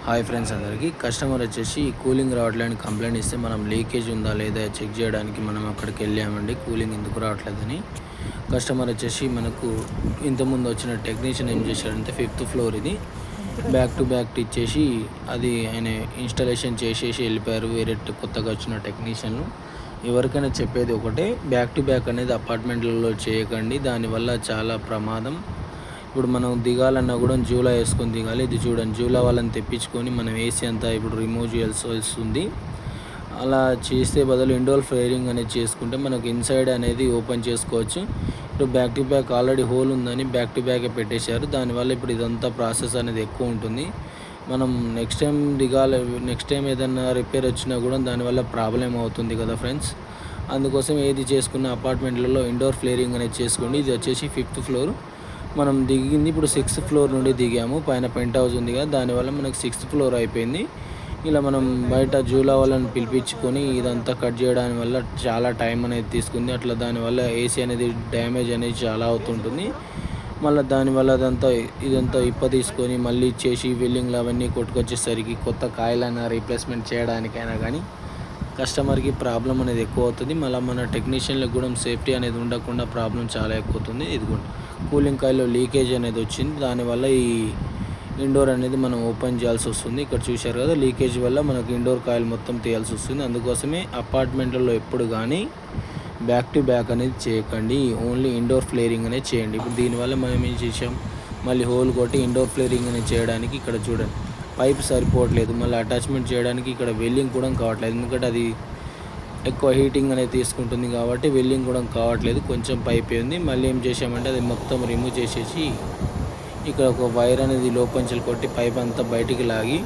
Hi friends, అందరికీ customer వచ్చేసి cooling రావట్లేదని కంప్లైంట్ ఇస్తే మనం లీకేజ్ ఉందా లేదా చెక్ చేయడానికి మనం అక్కడికి వెళ్ళామండి. కూలింగ్ ఎందుకు రావట్లేదని కస్టమర్ వచ్చేసి మనకు ఇంతకుముందు వచ్చిన టెక్నీషియన్ ఏం చేశాడంటే 5th ఫ్లోర్ ఇది బ్యాక్ టు బ్యాక్ ఇచ్చేసి అది ఆయన ఇన్స్టాలేషన్ చేసేసి వెళ్ళిపోయారు. వేరే కొత్తగా వచ్చిన టెక్నీషియన్లు. ఎవరికైనా చెప్పేది ఒకటే, బ్యాక్ టు బ్యాక్ అనేది అపార్ట్మెంట్లలో చేయకండి, దానివల్ల చాలా ప్రమాదం. ఇప్పుడు మనం దిగాలన్నా కూడా జూలా వేసుకొని దిగాలి. ఇది చూడండి, జూలా వాళ్ళని తెప్పించుకొని మనం ఏసీ అంతా ఇప్పుడు రిమూవ్ చేయాల్సి వస్తుంది. అలా చేస్తే బదులు ఇండోర్ ఫ్లేరింగ్ అనేది చేసుకుంటే మనకు ఇన్సైడ్ అనేది ఓపెన్ చేసుకోవచ్చు. ఇప్పుడు back to back already whole ఉందని బ్యాక్ టు బ్యాక్ పెట్టేశారు. దానివల్ల ఇప్పుడు ఇదంతా ప్రాసెస్ అనేది ఎక్కువ ఉంటుంది. మనం నెక్స్ట్ టైం ఏదైనా రిపేర్ వచ్చినా కూడా దానివల్ల ప్రాబ్లం అవుతుంది కదా ఫ్రెండ్స్. అందుకోసం ఏది చేసుకున్న అపార్ట్మెంట్లలో ఇండోర్ ఫ్లేరింగ్ అనేది చేసుకోండి. ఇది వచ్చేసి 5th ఫ్లోర్. మనం దిగింది ఇప్పుడు 6th ఫ్లోర్ నుండి దిగాము. పైన పెంట్ హౌస్ ఉంది కదా, దానివల్ల మనకు 6th ఫ్లోర్ అయిపోయింది. ఇలా మనం బయట జూలా వాళ్ళని పిలిపించుకొని ఇదంతా కట్ చేయడం వల్ల చాలా టైం అనేది తీసుకుంది. అట్లా దానివల్ల ఏసీ అనేది డ్యామేజ్ అనేది చాలా అవుతుంటుంది. మళ్ళీ దానివల్ల ఇదంతా తీసుకొని మళ్ళీ ఇచ్చేసి వెల్డింగ్లు అవన్నీ కొట్టుకొచ్చేసరికి కొత్త కాయలైనా రీప్లేస్మెంట్ చేయడానికైనా కానీ కస్టమర్కి ప్రాబ్లం అనేది ఎక్కువ అవుతుంది. మళ్ళీ మన టెక్నీషియన్లకు కూడా సేఫ్టీ అనేది ఉండకుండా ప్రాబ్లం చాలా ఎక్కువ అవుతుంది. ఇదిగోండి, కూలింగ్ కాయిల్లో లీకేజ్ అనేది వచ్చింది. దానివల్ల ఈ ఇండోర్ అనేది మనం ఓపెన్ చేయాల్సి వస్తుంది. ఇక్కడ చూశారు కదా, లీకేజ్ వల్ల మనకు ఇండోర్ కాయిల్ మొత్తం తీయాల్సి వస్తుంది. అందుకోసమే అపార్ట్మెంట్లలో ఎప్పుడు కానీ బ్యాక్ టు బ్యాక్ అనేది చేయకండి, ఓన్లీ ఇండోర్ ఫ్లేరింగ్ అనేది చేయండి. ఇప్పుడు దీనివల్ల మనం ఏం చేసాం, మళ్ళీ హోల్ కొట్టి ఇండోర్ ఫ్లేరింగ్ అనేది చేయడానికి ఇక్కడ చూడండి పైప్ సరిపోవట్లేదు. మళ్ళీ అటాచ్మెంట్ చేయడానికి ఇక్కడ వెల్డింగ్ కూడా కావట్లేదు, ఎందుకంటే అది ఎక్కువ హీటింగ్ అనేది తీసుకుంటుంది కాబట్టి వెల్డింగ్ కూడా కావట్లేదు. కొంచెం పైప్ ఉంది. మళ్ళీ ఏం చేసామంటే అది మొత్తం రిమూవ్ చేసేసి ఇక్కడ ఒక వైర్ అనేది లోపంచెలు కొట్టి పైప్ అంతా బయటికి లాగి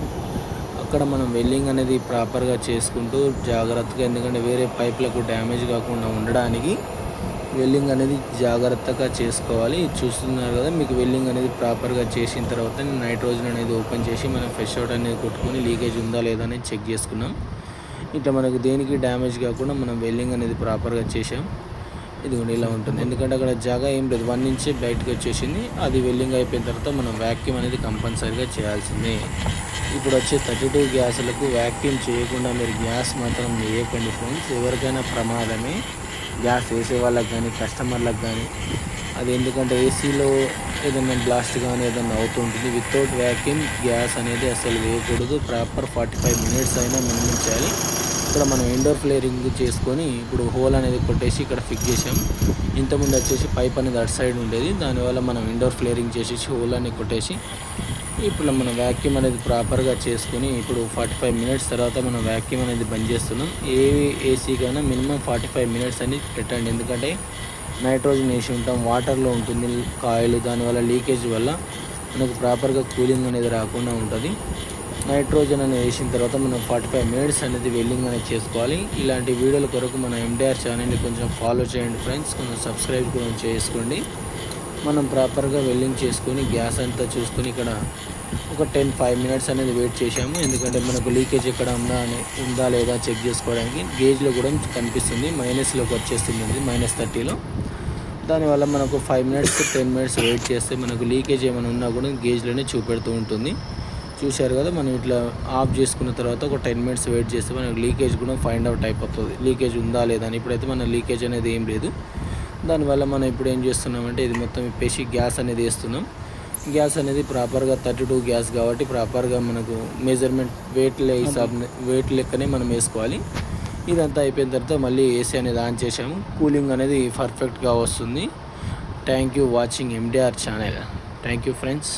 అక్కడ మనం వెల్డింగ్ అనేది ప్రాపర్గా చేసుకుంటూ జాగ్రత్తగా, ఎందుకంటే వేరే పైప్లకు డ్యామేజ్ కాకుండా ఉండడానికి వెల్డింగ్ అనేది జాగ్రత్తగా చేసుకోవాలి. చూస్తున్నారు కదా, మీకు వెల్డింగ్ అనేది ప్రాపర్గా చేసిన తర్వాత నైట్రోజన్ అనేది ఓపెన్ చేసి మనం ఫ్రెష్ అవుట్ అనేది కొట్టుకొని లీకేజ్ ఉందా లేదా అనేది చెక్ చేసుకున్నాం. ఇట్లా మనకు దేనికి డ్యామేజ్ కాకుండా మనం వెల్డింగ్ అనేది ప్రాపర్గా చేసాం. ఇదిగోండి ఇలా ఉంటుంది, ఎందుకంటే అక్కడ జాగా ఏం లేదు, 1 ఇంచ్ బయటకు వచ్చేసింది. అది వెల్డింగ్ అయిపోయిన తర్వాత మనం వ్యాక్యూమ్ అనేది కంపల్సరీగా చేయాల్సిందే. ఇప్పుడు వచ్చే 32 గ్యాసులకు వ్యాక్యూమ్ చేయకుండా మీరు గ్యాస్ మాత్రం వేయకండి ఫ్రెండ్స్. ఎవరికైనా ప్రమాదమే, గ్యాస్ వేసే వాళ్ళకి కానీ కస్టమర్లకు కానీ. అది ఎందుకంటే ఏసీలో ఏదైనా బ్లాస్ట్ కానీ ఏదైనా అవుతుంటుంది. వితౌట్ వ్యాక్యూమ్ గ్యాస్ అనేది అసలు వేయకూడదు. ప్రాపర్ 45 మినిట్స్ అయినా మినిమం చేయాలి. ఇక్కడ మనం ఇండోర్ ఫ్లేరింగ్ చేసుకొని ఇప్పుడు హోల్ అనేది కొట్టేసి ఇక్కడ ఫిక్స్ చేసాం. ఇంతకుముందు వచ్చేసి పైప్ అనేది అటు సైడ్ ఉండేది, దానివల్ల మనం ఇండోర్ ఫ్లేరింగ్ చేసేసి హోల్ అనేది కొట్టేసి ఇప్పుడు మనం వ్యాక్యూమ్ అనేది ప్రాపర్గా చేసుకొని ఇప్పుడు 45 మినిట్స్ తర్వాత మనం వ్యాక్యూమ్ అనేది బంద్ చేస్తున్నాం. ఏసీకైనా మినిమం 45 మినిట్స్ అని పెట్టండి, ఎందుకంటే నైట్రోజన్ వేసి ఉంటాం, వాటర్లో ఉంటుంది కాయిల్, దానివల్ల లీకేజ్ వల్ల మనకు ప్రాపర్గా కూలింగ్ అనేది రాకుండా ఉంటుంది. నైట్రోజన్ అనేది వేసిన తర్వాత మనం 45 మినిట్స్ అనేది వెల్డింగ్ అనేది చేసుకోవాలి. ఇలాంటి వీడియోల కొరకు మన MDR ఛానల్ని కొంచెం ఫాలో చేయండి ఫ్రెండ్స్, కొంచెం సబ్స్క్రైబ్ కూడా చేసుకోండి. మనం ప్రాపర్గా వెల్డింగ్ చేసుకొని గ్యాస్ అంతా చూసుకొని ఇక్కడ ఒక 5 మినిట్స్ అనేది వెయిట్ చేసాము, ఎందుకంటే మనకు లీకేజ్ ఎక్కడ ఉందా లేదా చెక్ చేసుకోవడానికి. గేజ్లో కూడా కనిపిస్తుంది, మైనస్లోకి వచ్చేస్తుంది, -30లో. దానివల్ల మనకు 5 మినిట్స్ 10 మినిట్స్ వెయిట్ చేస్తే మనకు లీకేజ్ ఏమైనా ఉన్నా కూడా గేజ్లోనే చూపెడుతూ ఉంటుంది. చూశారు కదా, మనం ఇట్లా ఆఫ్ చేసుకున్న తర్వాత ఒక 10 మినిట్స్ వెయిట్ చేస్తే మనకు లీకేజ్ కూడా ఫైండ్ అవుట్ అయిపోతుంది, లీకేజ్ ఉందా లేదా అని. ఇప్పుడైతే మన లీకేజ్ అనేది ఏం లేదు. దానివల్ల మనం ఇప్పుడు ఏం చేస్తున్నామంటే ఇది మొత్తం ఇప్పేసి గ్యాస్ అనేది వేస్తున్నాం. గ్యాస్ అనేది ప్రాపర్గా 32 గ్యాస్ కాబట్టి ప్రాపర్గా మనకు మెజర్మెంట్ వెయిట్ లెక్కనే మనం వేసుకోవాలి. ఇదంతా అయిపోయిన తర్వాత మళ్ళీ ఏసీ అనేది ఆన్ చేసాము. కూలింగ్ అనేది పర్ఫెక్ట్గా వస్తుంది. Thank you watching MDR channel. Thank you friends.